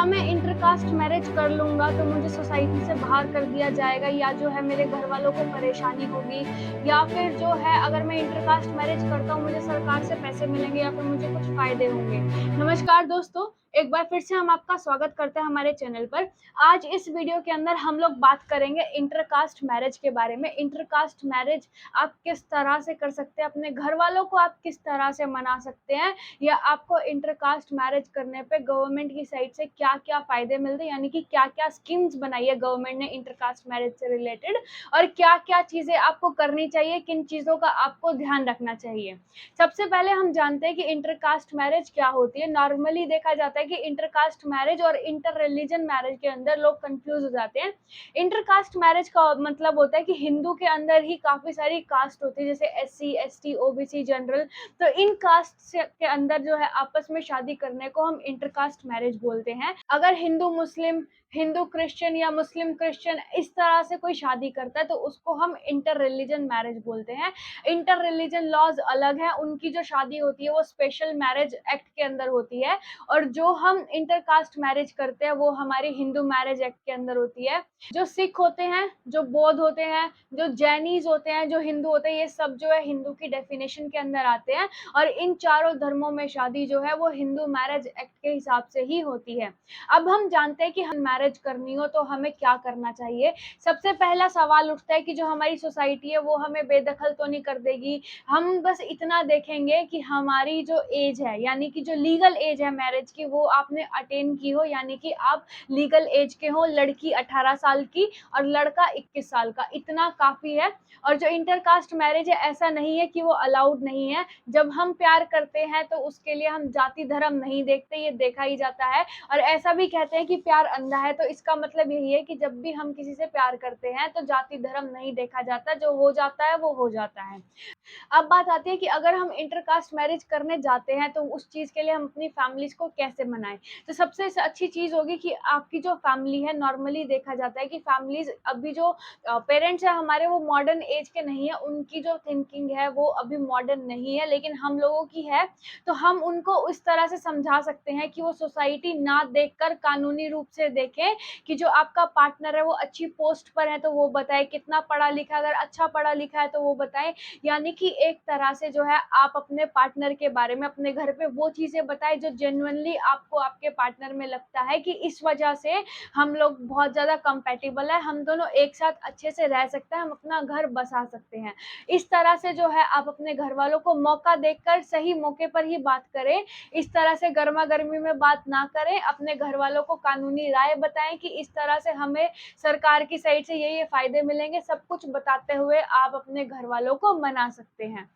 क्या मैं intercaste marriage कर लूँगा तो मुझे सोसाइटी से बाहर कर दिया जाएगा, या जो है मेरे घर वालों को परेशानी होगी, या फिर जो है अगर मैं इंटरकास्ट मैरिज करता हूँ मुझे सरकार से पैसे मिलेंगे या फिर मुझे कुछ फ़ायदे होंगे। नमस्कार दोस्तों, एक बार फिर से हम आपका स्वागत करते हैं हमारे चैनल पर। आज इस वीडियो के अंदर हम लोग बात करेंगे इंटरकास्ट मैरिज के बारे में। इंटरकास्ट मैरिज आप किस तरह से कर सकते हैं, अपने घर वालों को आप किस तरह से मना सकते हैं, या आपको इंटरकास्ट मैरिज करने पे गवर्नमेंट की साइड से क्या-क्या फ़ायदे मिलते हैं, यानी कि क्या-क्या स्कीम्स बनाई है गवर्नमेंट ने इंटरकास्ट मैरिज से रिलेटेड, और क्या-क्या चीज़ें आपको करनी चाहिए, किन चीज़ों का आपको ध्यान रखना चाहिए। सबसे पहले हम जानते हैं कि इंटरकास्ट मैरिज क्या होती है। नॉर्मली देखा जाता है कि इंटरकास्ट मैरिज और इंटर रिलीजन मैरिज के अंदर लोग कंफ्यूज हो जाते हैं। इंटरकास्ट मैरिज का मतलब होता है कि हिंदू के अंदर ही काफ़ी सारी कास्ट होती है, जैसे एससी, एसटी, ओबीसी, जनरल। तो इन कास्ट से के अंदर जो है आपस में शादी करने को हम इंटरकास्ट मैरिज बोलते हैं। अगर हिंदू मुस्लिम, हिंदू क्रिश्चियन या मुस्लिम क्रिश्चियन इस तरह से कोई शादी करता है तो उसको हम इंटर रिलीजन मैरिज बोलते हैं। इंटर रिलीजन लॉज अलग हैं, उनकी जो शादी होती है वो स्पेशल मैरिज एक्ट के अंदर होती है, और जो हम इंटरकास्ट मैरिज करते हैं वो हमारी हिंदू मैरिज एक्ट के अंदर होती है। जो सिख होते हैं, जो बौद्ध होते हैं, जो जैनीज होते हैं, जो हिंदू होते हैं, ये सब जो है हिंदू की डेफिनेशन के अंदर आते हैं, और इन चारों धर्मों में शादी जो है वो हिंदू मैरिज एक्ट के हिसाब से ही होती है। अब हम जानते हैं कि हम मैरिज करनी हो तो हमें क्या करना चाहिए। सबसे पहला सवाल उठता है कि जो हमारी सोसाइटी है वो हमें बेदखल तो नहीं कर देगी। हम बस इतना देखेंगे कि हमारी जो एज है, यानी कि जो लीगल एज है मैरिज की, वो आपने अटेन की हो, यानी कि आप लीगल एज के हो। लड़की 18 साल की और लड़का 21 साल का, इतना काफ़ी है। और जो इंटरकास्ट मैरिज है ऐसा नहीं है कि वो अलाउड नहीं है। जब हम प्यार करते हैं तो उसके लिए हम जाति धर्म नहीं देखते, ये देखा ही जाता है। और ऐसा भी कहते हैं कि प्यार अंधा है, तो इसका मतलब यही है कि जब भी हम किसी से प्यार करते हैं तो जाति धर्म नहीं देखा जाता, जो हो जाता है वो हो जाता है। अब बात आती है कि अगर हम इंटरकास्ट मैरिज करने जाते हैं तो उस चीज़ के लिए हम अपनी फैमिलीज़ को कैसे मनाएँ? तो सबसे अच्छी चीज़ होगी कि आपकी जो फैमिली है, नॉर्मली देखा जाता है कि फैमिलीज़ अभी जो पेरेंट्स हैं हमारे, वो मॉडर्न एज के नहीं है, उनकी जो थिंकिंग है वो अभी मॉडर्न नहीं है, लेकिन हम लोगों की है। तो हम उनको उस तरह से समझा सकते हैं कि वो सोसाइटी ना देखकर कानूनी रूप से देखें कि जो आपका पार्टनर है वो अच्छी पोस्ट पर है तो वो बताए, कितना पढ़ा लिखा है, अगर अच्छा पढ़ा लिखा है तो वो बताए। यानी कि एक तरह से जो है आप अपने पार्टनर के बारे में अपने घर पे वो चीज़ें बताएँ जो जेन्युइनली आपको आपके पार्टनर में लगता है कि इस वजह से हम लोग बहुत ज़्यादा कंपैटिबल है, हम दोनों एक साथ अच्छे से रह सकते हैं, हम अपना घर बसा सकते हैं। इस तरह से जो है आप अपने घरवालों को मौका देकर सही मौके पर ही बात करें। इस तरह से गरमा-गर्मी में बात ना करें, अपने घरवालों को कानूनी राय बताएँ कि इस तरह से हमें सरकार की साइड से ये फ़ायदे मिलेंगे, सब कुछ बताते हुए आप अपने घरवालों को मना सकते हैं।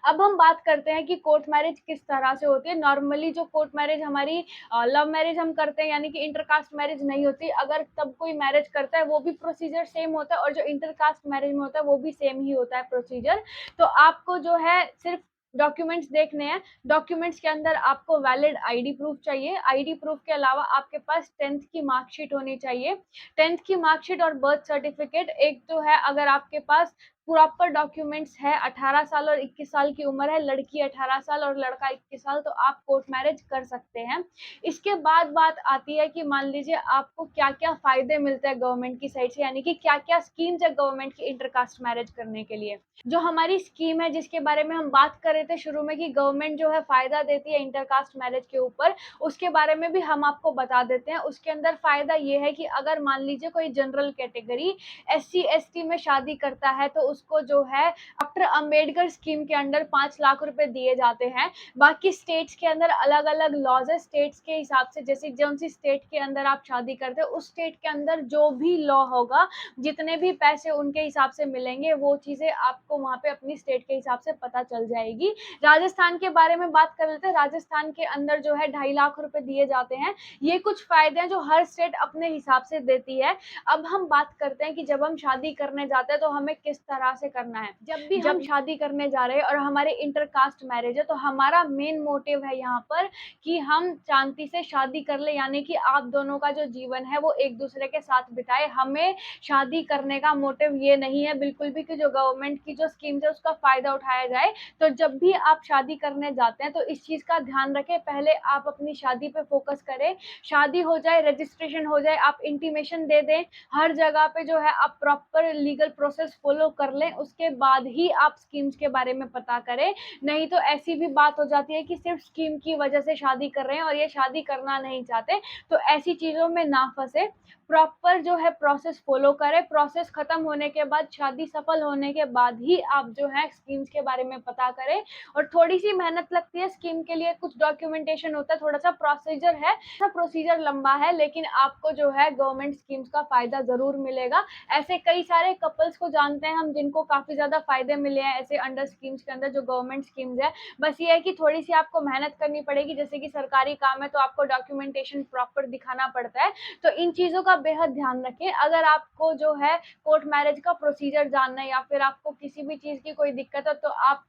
अब हम बात करते हैं कि कोर्ट मैरिज किस तरह से होती है। नॉर्मली जो कोर्ट मैरिज हमारी लव मैरिज हम करते हैं, यानी कि इंटरकास्ट मैरिज नहीं होती। अगर तब कोई मैरिज करता है वो भी प्रोसीजर सेम होता है, और जो इंटरकास्ट मैरिज में होता है वो भी सेम ही होता है प्रोसीजर। तो आपको जो है सिर्फ डॉक्यूमेंट्स देखने हैं। डॉक्यूमेंट्स के अंदर आपको वैलिड आईडी प्रूफ चाहिए। आईडी प्रूफ के अलावा आपके पास 10th की मार्कशीट होनी चाहिए। 10th की मार्कशीट और बर्थ सर्टिफिकेट, एक जो है अगर आपके पास प्रॉपर डॉक्यूमेंट्स है, 18 साल और 21 साल की उम्र है, लड़की 18 साल और लड़का 21 साल, तो आप कोर्ट मैरिज कर सकते हैं। इसके बाद बात आती है कि मान लीजिए आपको क्या-क्या फ़ायदे मिलते हैं गवर्नमेंट की साइड से, यानी कि क्या-क्या स्कीम्स है गवर्नमेंट की इंटरकास्ट मैरिज करने के लिए। जो हमारी स्कीम है जिसके बारे में हम बात कर रहे थे शुरू में कि गवर्नमेंट जो है फ़ायदा देती है इंटरकास्ट मैरिज के ऊपर, उसके बारे में भी हम आपको बता देते हैं। उसके अंदर फ़ायदा ये है कि अगर मान लीजिए कोई जनरल कैटेगरी एससी-एसटी में शादी करता है तो उसको जो है डॉक्टर अंबेडकर स्कीम के अंडर 5 लाख रुपए दिए जाते हैं। बाकी स्टेट्स के अंदर अलग-अलग लॉज़ है, स्टेट्स के हिसाब से जैसे जौन-सी स्टेट के अंदर आप शादी करते हो, उस स्टेट के अंदर जो भी लॉ होगा, जितने भी पैसे उनके हिसाब से मिलेंगे, वो चीज़ें आपको वहाँ पे अपनी स्टेट के हिसाब से पता चल जाएगी। राजस्थान के बारे में बात कर लेते हैं। राजस्थान के अंदर जो है 2.5 लाख रुपए दिए जाते हैं। ये कुछ फ़ायदे हैं जो हर स्टेट अपने हिसाब से देती है। अब हम बात करते हैं कि जब हम शादी करने जाते हैं तो हमें किस तरह तरह से करना है। जब भी हम शादी करने जा रहे हैं और हमारे इंटरकास्ट मैरिज है, तो हमारा मेन मोटिव है यहाँ पर कि हम शांति से शादी कर ले, यानी कि आप दोनों का जो जीवन है वो एक दूसरे के साथ बिताए। हमें शादी करने का मोटिव ये नहीं है बिल्कुल भी कि जो गवर्नमेंट की जो स्कीम्स है उसका फायदा उठाया जाए। तो जब भी आप शादी करने जाते हैं तो इस चीज का ध्यान रखें, पहले आप अपनी शादी पे फोकस करें, शादी हो जाए, रजिस्ट्रेशन हो जाए, आप इंटीमेशन दे दें, हर जगह पे जो है आप प्रॉपर लीगल प्रोसेस फॉलो कर लें, उसके बाद ही आप स्कीम्स के बारे में पता करें। नहीं तो ऐसी भी बात हो जाती है कि सिर्फ स्कीम की वजह से शादी कर रहे हैं और ये शादी करना नहीं चाहते, तो ऐसी चीजों में ना फंसे। प्रॉपर जो है प्रोसेस फॉलो करें, प्रोसेस खत्म होने के बाद, शादी सफल होने के बाद ही आप जो है स्कीम्स के बारे में पता करें। और थोड़ी सी मेहनत लगती है स्कीम के लिए, कुछ डॉक्यूमेंटेशन होता है, थोड़ा सा प्रोसीजर है, प्रोसीजर लंबा है, लेकिन आपको जो है गवर्नमेंट स्कीम्स का फायदा जरूर मिलेगा। ऐसे कई सारे कपल्स को जानते हैं हम जिनको काफी ज्यादा फायदे मिले हैं ऐसे अंडर स्कीम्स के अंदर, जो गवर्नमेंट स्कीम्स है। बस ये है कि थोड़ी सी आपको मेहनत करनी पड़ेगी, जैसे कि सरकारी काम है तो आपको डॉक्यूमेंटेशन प्रॉपर दिखाना पड़ता है। तो इन चीजों का बेहद ध्यान रखें। अगर आपको जो है कोर्ट मैरिज का प्रोसीजर जानना है या फिर आपको किसी भी चीज की कोई दिक्कत हो,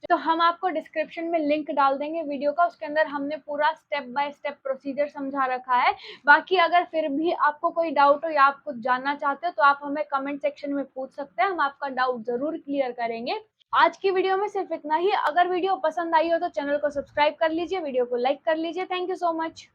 तो हम आपको डिस्क्रिप्शन में लिंक डाल देंगे वीडियो का, उसके अंदर हमने पूरा स्टेप बाय स्टेप प्रोसीजर समझा रखा है। बाकी अगर फिर भी आपको कोई डाउट हो या आप कुछ जानना चाहते हो तो आप हमें कमेंट सेक्शन में पूछ सकते हैं, हम आपका डाउट जरूर क्लियर करेंगे। आज की वीडियो में सिर्फ इतना ही। अगर वीडियो पसंद आई हो तो चैनल को सब्सक्राइब कर लीजिए, वीडियो को लाइक कर लीजिए। Thank you so much.